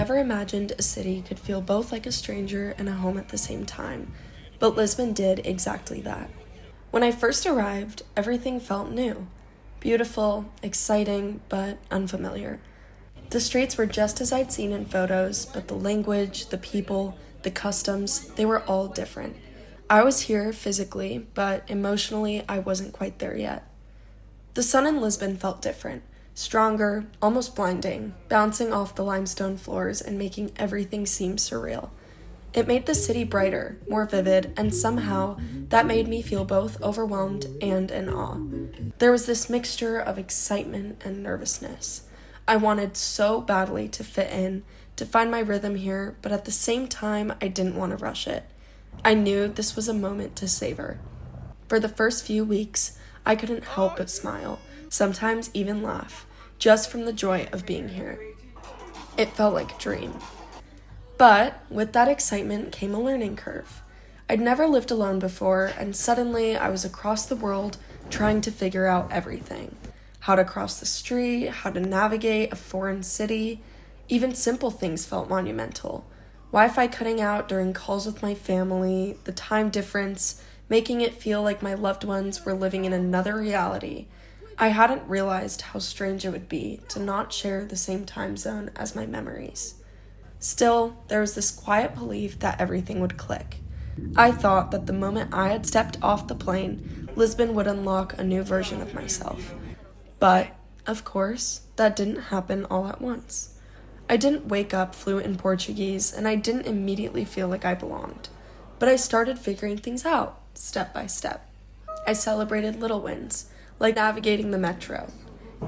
never imagined a city could feel both like a stranger and a home at the same time, but Lisbon did exactly that. When I first arrived, everything felt new. Beautiful, exciting, but unfamiliar. The streets were just as I'd seen in photos, but the language, the people, the customs, they were all different. I was here physically, but emotionally I wasn't quite there yet. The sun in Lisbon felt different, stronger, almost blinding, bouncing off the limestone floors and making everything seem surreal. It made the city brighter, more vivid, and somehow that made me feel both overwhelmed and in awe. There was this mixture of excitement and nervousness. I wanted so badly to fit in, to find my rhythm here, but at the same time, I didn't want to rush it. I knew this was a moment to savor. For the first few weeks, I couldn't help but smile, sometimes even laugh, just from the joy of being here. It felt like a dream. But with that excitement came a learning curve. I'd never lived alone before, and suddenly I was across the world trying to figure out everything. How to cross the street, how to navigate a foreign city. Even simple things felt monumental. Wi-Fi cutting out during calls with my family, the time difference, making it feel like my loved ones were living in another reality. I hadn't realized how strange it would be to not share the same time zone as my memories. Still, there was this quiet belief that everything would click. I thought that the moment I had stepped off the plane, Lisbon would unlock a new version of myself. But, of course, that didn't happen all at once. I didn't wake up fluent in Portuguese, and I didn't immediately feel like I belonged. But I started figuring things out, step by step. I celebrated little wins, like navigating the metro.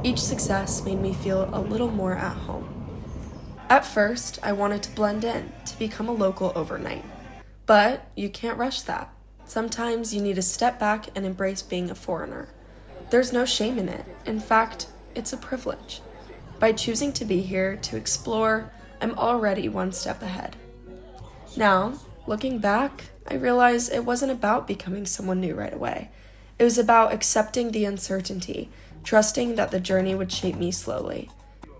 Each success made me feel a little more at home. At first, I wanted to blend in, to become a local overnight. But you can't rush that. Sometimes you need to step back and embrace being a foreigner. There's no shame in it. In fact, it's a privilege. By choosing to be here, to explore, I'm already one step ahead. Now, looking back, I realize it wasn't about becoming someone new right away. It was about accepting the uncertainty, trusting that the journey would shape me slowly.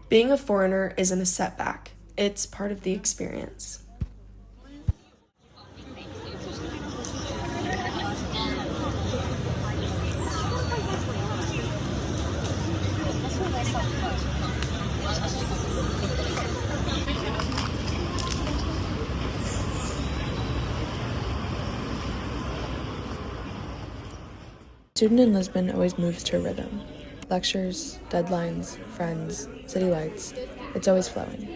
Being a foreigner isn't a setback. It's part of the experience. A student in Lisbon always moves to a rhythm. Lectures, deadlines, friends, city lights, it's always flowing.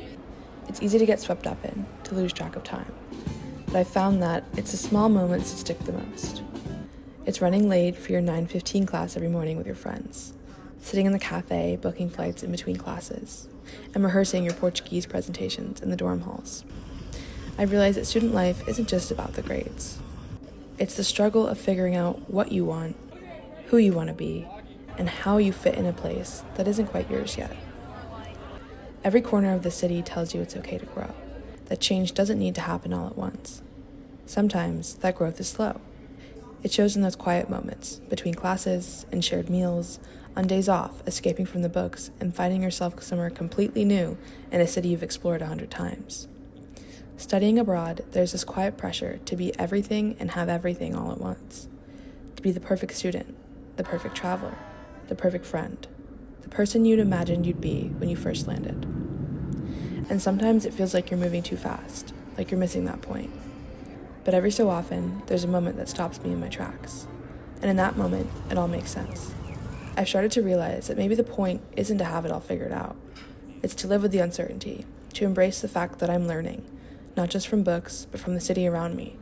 It's easy to get swept up in, to lose track of time. But I've found that it's the small moments that stick the most. It's running late for your 9:15 class every morning with your friends, sitting in the cafe, booking flights in between classes, and rehearsing your Portuguese presentations in the dorm halls. I've realized that student life isn't just about the grades. It's the struggle of figuring out what you want, who you want to be, and how you fit in a place that isn't quite yours yet. Every corner of the city tells you it's okay to grow, that change doesn't need to happen all at once. Sometimes that growth is slow. It shows in those quiet moments, between classes, in shared meals, on days off, escaping from the books, and finding yourself somewhere completely new in a city you've explored 100 times. Studying abroad, there's this quiet pressure to be everything and have everything all at once. To be the perfect student, the perfect traveler, the perfect friend, the person you'd imagined you'd be when you first landed. And sometimes it feels like you're moving too fast, like you're missing that point. But every so often, there's a moment that stops me in my tracks. And in that moment, it all makes sense. I've started to realize that maybe the point isn't to have it all figured out. It's to live with the uncertainty, to embrace the fact that I'm learning, not just from books, but from the city around me,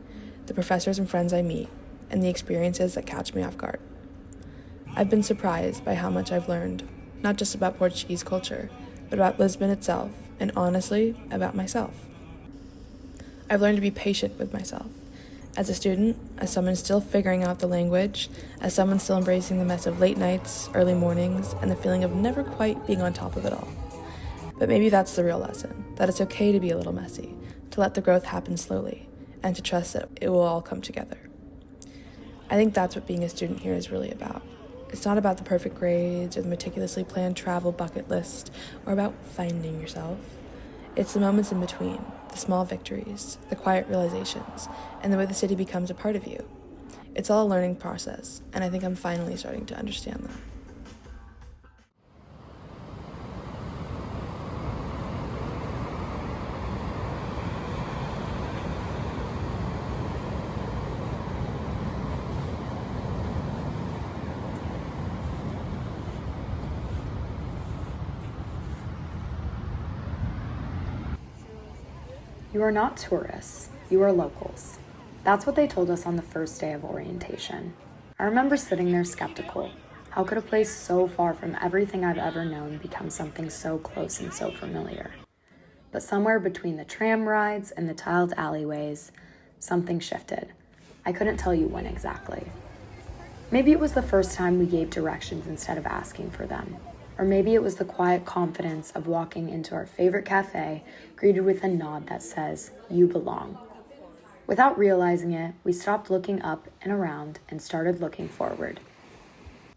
the professors and friends I meet, and the experiences that catch me off guard. I've been surprised by how much I've learned, not just about Portuguese culture, but about Lisbon itself, and honestly, about myself. I've learned to be patient with myself. As a student, as someone still figuring out the language, as someone still embracing the mess of late nights, early mornings, and the feeling of never quite being on top of it all. But maybe that's the real lesson, that it's okay to be a little messy, to let the growth happen slowly, and to trust that it will all come together. I think that's what being a student here is really about. It's not about the perfect grades or the meticulously planned travel bucket list or about finding yourself. It's the moments in between, the small victories, the quiet realizations, and the way the city becomes a part of you. It's all a learning process, and I think I'm finally starting to understand them. You are not tourists, you are locals. That's what they told us on the first day of orientation. I remember sitting there skeptical. How could a place so far from everything I've ever known become something so close and so familiar? But somewhere between the tram rides and the tiled alleyways, something shifted. I couldn't tell you when exactly. Maybe it was the first time we gave directions instead of asking for them. Or maybe it was the quiet confidence of walking into our favorite cafe, greeted with a nod that says, "You belong." Without realizing it, we stopped looking up and around and started looking forward.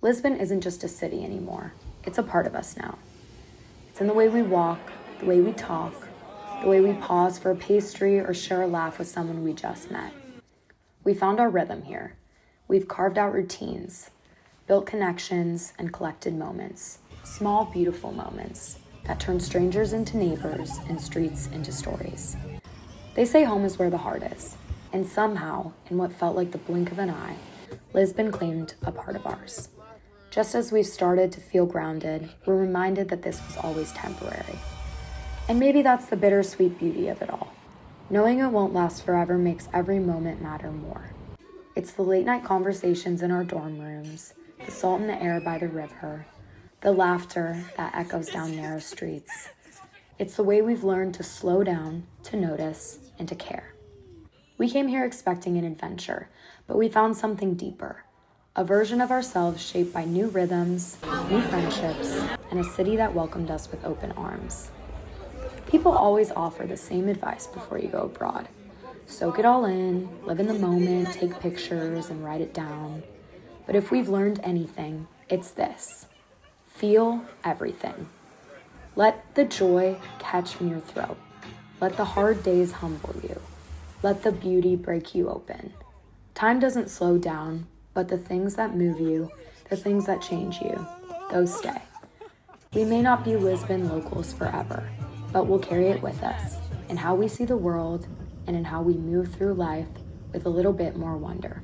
Lisbon isn't just a city anymore. It's a part of us now. It's in the way we walk, the way we talk, the way we pause for a pastry or share a laugh with someone we just met. We found our rhythm here. We've carved out routines, built connections, and collected moments. Small, beautiful moments that turn strangers into neighbors and streets into stories. They say home is where the heart is, and somehow, in what felt like the blink of an eye, Lisbon claimed a part of ours. Just as we've started to feel grounded, we're reminded that this was always temporary. And maybe that's the bittersweet beauty of it all. Knowing it won't last forever makes every moment matter more. It's the late night conversations in our dorm rooms, the salt in the air by the river, the laughter that echoes down narrow streets. It's the way we've learned to slow down, to notice, and to care. We came here expecting an adventure, but we found something deeper. A version of ourselves shaped by new rhythms, new friendships, and a city that welcomed us with open arms. People always offer the same advice before you go abroad. Soak it all in, live in the moment, take pictures, and write it down. But if we've learned anything, it's this. Feel everything. Let the joy catch in your throat. Let the hard days humble you. Let the beauty break you open. Time doesn't slow down, but the things that move you, the things that change you, those stay. We may not be Lisbon locals forever, but we'll carry it with us in how we see the world and in how we move through life with a little bit more wonder.